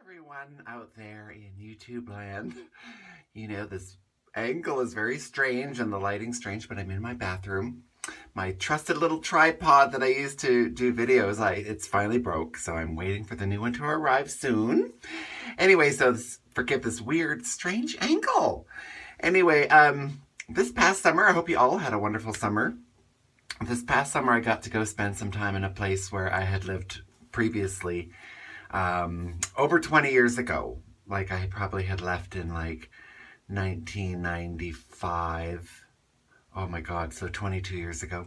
everyone out there in YouTube land. You know, this angle is very strange and the lighting's strange, but I'm in my bathroom. My trusted little tripod that I use to do videos, it's finally broke, so I'm waiting for the new one to arrive soon. Anyway, so forgive this weird, strange angle. Anyway, this past summer, I hope you all had a wonderful summer. This past summer, I got to go spend some time in a place where I had lived previously, over 20 years ago. Like, I probably had left in like 1995. Oh my God, so 22 years ago.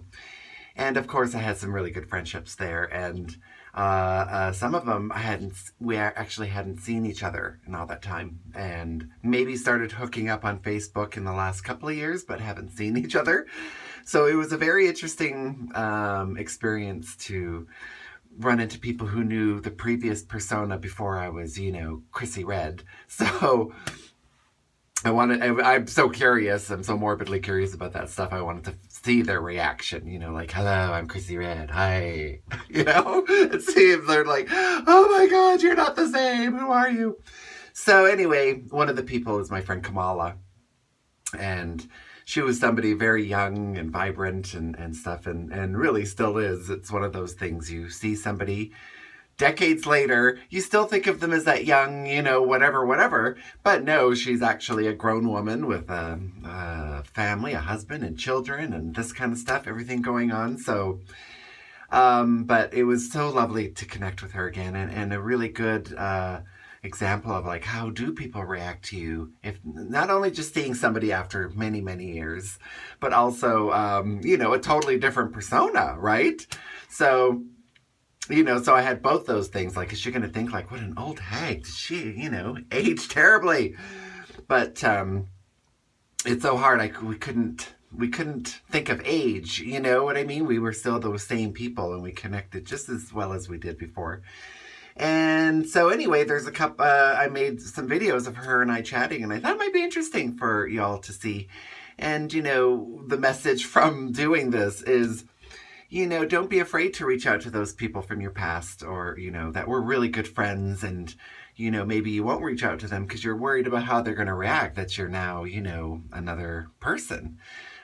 And of course, I had some really good friendships there, and some of them we actually hadn't seen each other in all that time, and maybe started hooking up on Facebook in the last couple of years, but haven't seen each other. So it was a very interesting experience to run into people who knew the previous persona before I was, Chrissy Red. So I'm so curious. I'm so morbidly curious about that stuff. I wanted to see their reaction, like, hello, I'm Chrissy Red. Hi. And see if they're like, oh my God, you're not the same. Who are you? So anyway, one of the people is my friend Kamala. And she was somebody very young and vibrant and stuff, and really still is. It's one of those things, you see somebody decades later, you still think of them as that young, whatever. But no, she's actually a grown woman with a family, a husband and children and this kind of stuff, everything going on. So, but it was so lovely to connect with her again, and a really good example of like, how do people react to you if not only just seeing somebody after many, many years, but also, a totally different persona, right? So, so I had both those things. Like, is she going to think like, what an old hag? Did she, age terribly? But it's so hard. We couldn't think of age. You know what I mean? We were still those same people, and we connected just as well as we did before. And so anyway, there's a couple, I made some videos of her and I chatting, and I thought it might be interesting for y'all to see. And, the message from doing this is, don't be afraid to reach out to those people from your past, or, that were really good friends, and, maybe you won't reach out to them because you're worried about how they're going to react, that you're now, another person,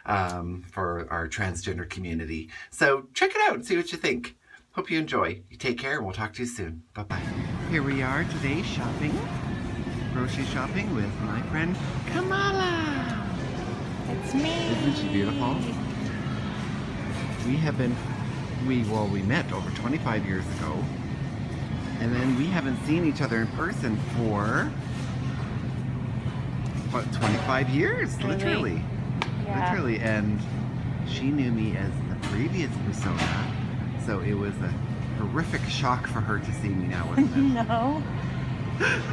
for our transgender community. So check it out and see what you think. Hope you enjoy. You take care, and we'll talk to you soon. Bye-bye. Here we are today shopping, grocery shopping with my friend Kamala. It's me. Isn't she beautiful? We met over 25 years ago, and then we haven't seen each other in person for about 25 years, Really? literally. Yeah. Literally, and she knew me as the previous persona. So it was a horrific shock for her to see me now, wasn't it? No.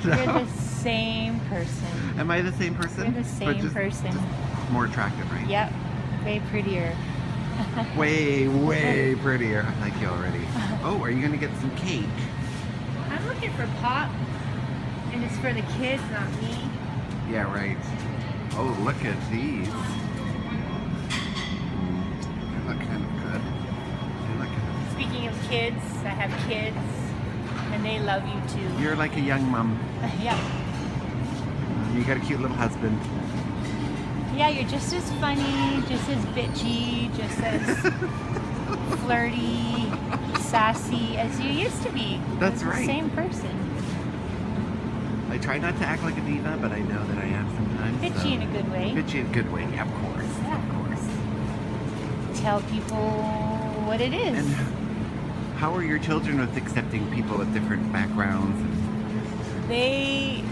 You're the same person. Am I the same person? You're the same person. Just more attractive, right? Yep. Way prettier. Way, way prettier. I like you already. Oh, are you going to get some cake? I'm looking for pop, and it's for the kids, not me. Yeah, right. Oh, look at these. They look kind of good. Speaking of kids, I have kids, and they love you too. You're like a young mom. Yeah. You got a cute little husband. Yeah, you're just as funny, just as bitchy, just as flirty, sassy as you used to be. That's You're right. The same person. I try not to act like a diva, but I know that I am sometimes. Bitchy in a good way. Bitchy in a good way, of course. Yeah. Of course. Tell people what it is. And how are your children with accepting people with different backgrounds? I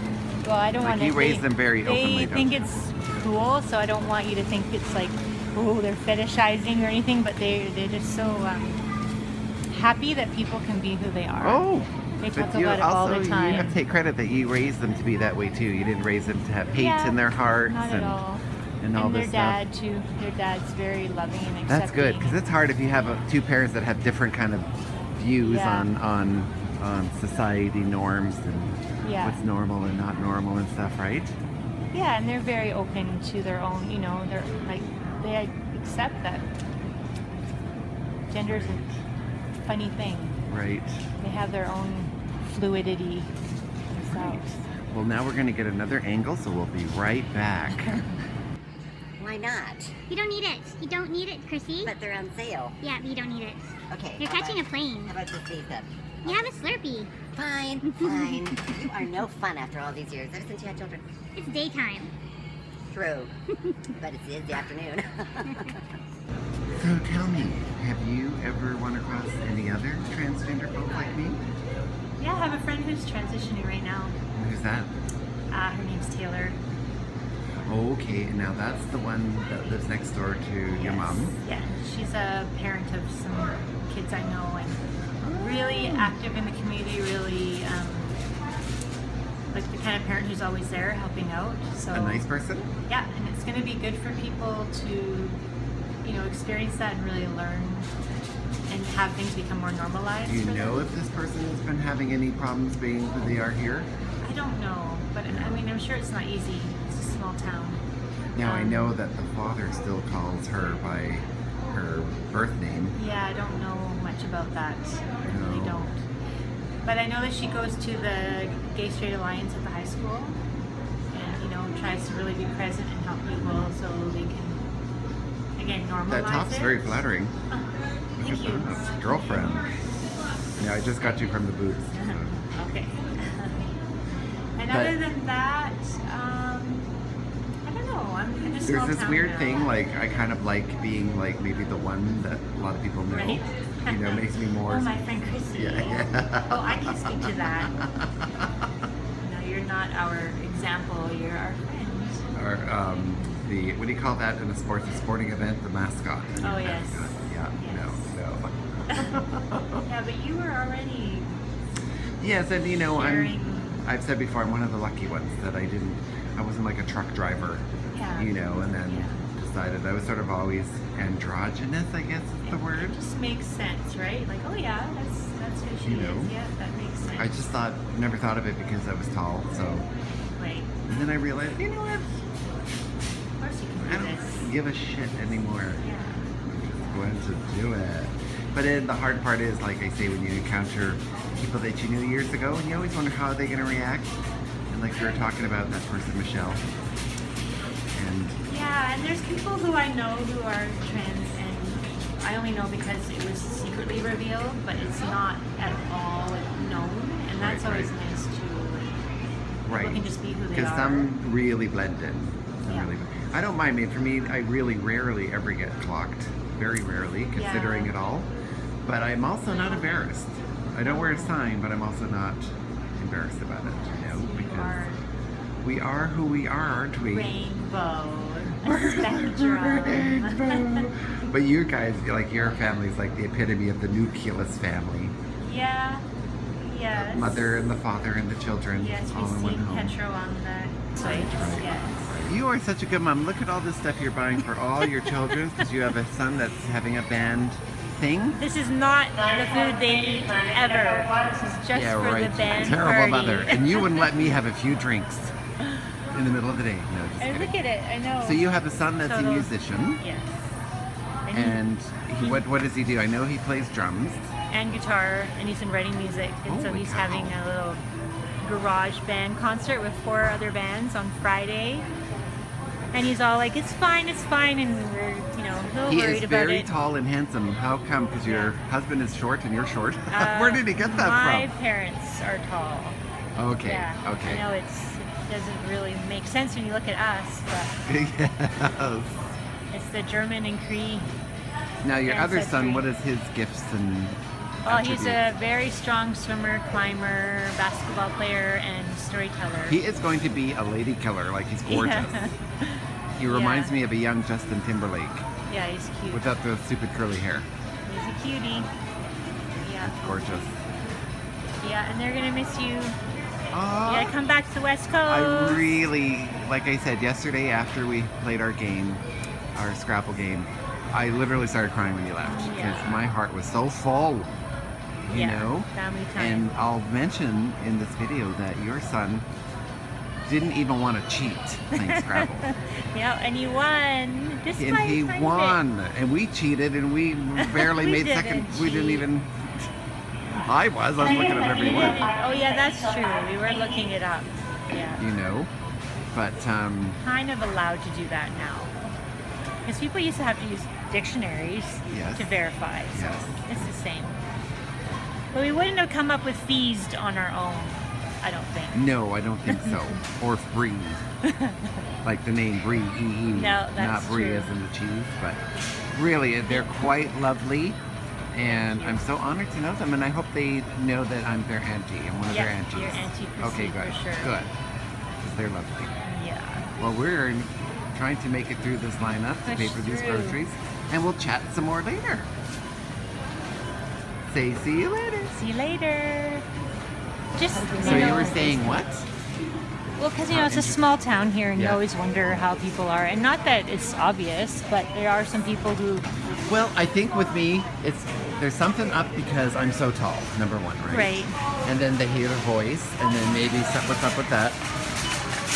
don't want to. You raise them very openly. They think it's cool, so I don't want you to think it's like, oh, they're fetishizing or anything. But they're just so happy that people can be who they are. Oh, they talk but about it all the time. You have to take credit that you raised them to be that way too. You didn't raise them to have hate in their hearts. Not at all. And all their this dad stuff. too. Their dad's very loving and accepting. That's good, because it's hard if you have two parents that have different kind of views on society norms and what's normal and not normal and stuff, right? Yeah, and they're very open to their own. They're like, they accept that gender's a funny thing. Right. They have their own fluidity and stuff right. Well, now we're going to get another angle, so we'll be right back. Why not? You don't need it. You don't need it, Chrissy. But they're on sale. Yeah, but you don't need it. Okay. You're catching a plane. How about just leave them? You have a Slurpee. Fine, fine. You are no fun after all these years, ever since you had children. It's daytime. True. But it is the afternoon. So tell me, have you ever run across any other transgender folk like me? Yeah, I have a friend who's transitioning right now. Who's that? Her name's Taylor. Okay, now that's the one that lives next door to your mom. Yeah, she's a parent of some kids I know and really active in the community, really like the kind of parent who's always there helping out. So A nice person? yeah, and it's going to be good for people to, you know, experience that and really learn and have things become more normalized. Do you for know them. if this person has been having any problems being who they are here? I don't know, but I mean, I'm sure it's not easy. It's a small town. Now I know that the father still calls her by her birth name. Yeah, I don't know much about that. I really No. don't. But I know that she goes to the Gay Straight Alliance at the high school and, you know, tries to really be present and help people so they can, again, normalize That top's it. very flattering. Thank you. Girlfriend. Yeah, I just got you from the boots. Okay. And But- other than that, I don't know. I'm in a small There's this town weird now. thing, like I kind of like being like maybe the one that a lot of people know. Right. You know, makes me more. Oh, my friend Chrissy. Yeah, yeah. Oh, I can speak to that. No, you're not our example. You're our friend. Or the what do you call that in a sports? A sporting event, the mascot. Oh, yes. Mascot. Yeah. Yes. No. Yeah, but you were already Yes, and you know, sharing. I've said before, I'm one of the lucky ones that I wasn't like a truck driver, Yeah. you know, and then Yeah. decided I was sort of always androgynous, I guess is the word. It just makes sense, right? Like, oh yeah, that's who she You know. is. Yeah, that makes sense. I just never thought of it because I was tall, so. Right. And then I realized, you know what? Of course you I can do don't this. give a shit anymore. Yeah. I'm just going to do it. But then the hard part is, like I say, when you encounter people that you knew years ago, and you always wonder how they're going to react. And like we were talking about that person, Michelle. And Yeah, and there's people who I know who are trans, and I only know because it was secretly revealed, but it's not at all known, and that's Right, always right. nice too. Like, right, people can just be who they because are. some really blend in. Some Yeah. really, I don't mind. I mean, for me, I really rarely ever get clocked. Very rarely, considering Yeah. it all. But I'm also not embarrassed. I don't wear a sign, but I'm also not embarrassed about it. You know, You because are we are who we are, aren't we? rainbow, a spectrum. Rainbow. But you guys, like your family is like the epitome of the nucleus family. Yeah. Yes. The mother and the father and the children Yes, we all in one see home. Petro on the site. right. Yes. You are such a good mom. Look at all this stuff you're buying for all your children because you have a son that's having a band thing. This is not the food they eat ever. This is just Yeah, for right. the band Terrible party. mother. And you wouldn't let me have a few drinks in the middle of the day. No, just And kidding. look at it, I know. So you have a son that's a Total- musician, Yes. and what does he do? I know he plays drums. And guitar, and he's been writing music, and so Holy he's cow. having a little garage band concert with 4 other bands on Friday. And he's all like, it's fine, and we're, you know, a little He worried is about very it. tall and handsome. How come? Because your husband is short and you're short. Uh, Where did he get that My parents are tall. from? Okay. Yeah. I Okay. know it doesn't really make sense when you look at us, but Yes. it's the German and Cree. Now your other son, Ancestry. what is his gifts and? Well, he's a attributes? very strong swimmer, climber, basketball player, and storyteller. He is going to be a lady killer. Like he's gorgeous. Yeah. He reminds Yeah. me of a young Justin Timberlake Yeah, he's cute. without the stupid curly hair. He's a cutie. Yeah, Gorgeous. yeah, and they're gonna miss you. You Aw. gotta come back to the West Coast. I really, like I said yesterday after we played our game, our Scrabble game, I literally started crying when you left because Yeah. my heart was so full, you Yeah, know? family time. And I'll mention in this video that your son didn't even want to cheat playing Scrabble. Yeah, and he won. Just And by he a tiny won. And we cheated and we barely We made didn't second. We didn't cheat. even. I was looking at every word. Oh yeah, that's true. We were looking it up. Yeah. You know, but Kind of allowed to do that now. Because people used to have to use dictionaries Yes. to verify. So Yes. it's the same. But we wouldn't have come up with fees on our own, I don't think. no, I don't think so. Or free, like the name Brie. No, that's not Brie true. as in the cheese, but really, they're quite lovely. And I'm so honored to know them, and I hope they know that I'm their auntie. I'm one of their Yeah, aunties. your Auntie Okay, Chrissy, good. for sure. Good. Because they're lovely. Yeah. Well, we're trying to make it through this lineup to pay Push for these through. groceries, and we'll chat some more later. Say see you later. See you later. Just, So you were saying what? Well, because, it's a small town here, and you Yeah. always wonder how people are. And not that it's obvious, but there are some people who... Well, I think with me, there's something up because I'm so tall, number one, right? Right. And then they hear the voice, and then maybe what's up with that.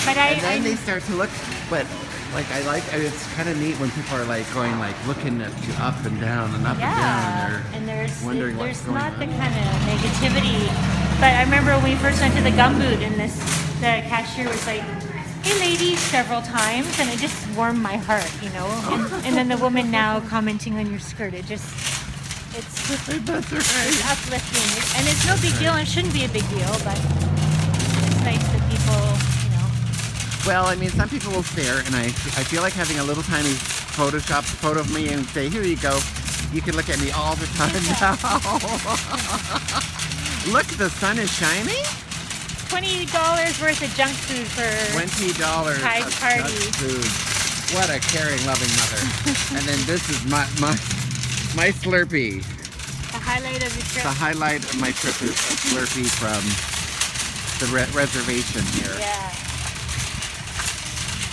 But And then they start to look, but it's kind of neat when people are like going like looking at you up and down and up Yeah, and down, and they're wondering what's there's going not on. the kind of negativity. But I remember when we first went to the gumboot, and the cashier was like, "Hey, ladies," several times, and it just warmed my heart, And then the woman now commenting on your skirt, it's That's it's uplifting, and it's no big deal, and it shouldn't be a big deal, but it's nice that people, Well, I mean, some people will stare, and I feel like having a little tiny Photoshop photo of me and say, "Here you go. You can look at me all the time now." Look, the sun is shining. $20 worth of junk food for $20 Prize of party. junk food. What a caring, loving mother. And then this is my Slurpee. the highlight of the trip. The highlight of my trip is a Slurpee from the reservation here. Yeah.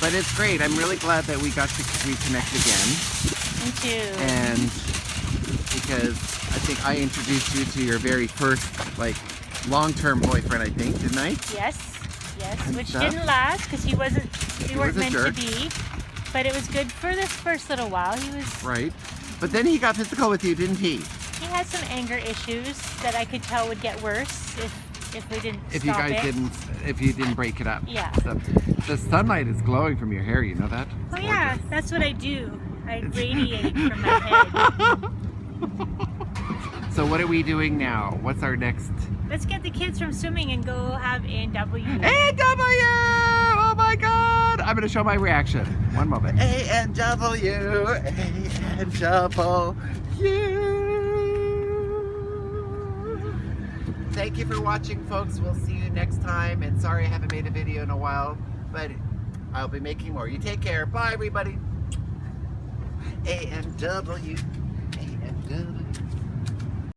But it's great. I'm really glad that we got to reconnect again. Me too. And because I think I introduced you to your very first, long-term boyfriend, I think, didn't I? Yes, And which stuff. didn't last because we was weren't a meant jerk. to be. But it was good for this first little while. He Right. But then he got physical with you, didn't he? had some anger issues that I could tell would get worse if we didn't If you stop guys it. if you didn't break it up. Yeah. The sunlight is glowing from your hair, you know that? Oh It's yeah, gorgeous. that's what I do. I radiate from my head. So what are we doing now? What's our next? Let's get the kids from swimming and go have A&W. A&W! Oh my God! I'm gonna show my reaction. One moment. A&W, A&W. Thank you for watching, folks. We'll see you next time. And sorry I haven't made a video in a while, but I'll be making more. You take care. Bye, everybody. A&W, A&W.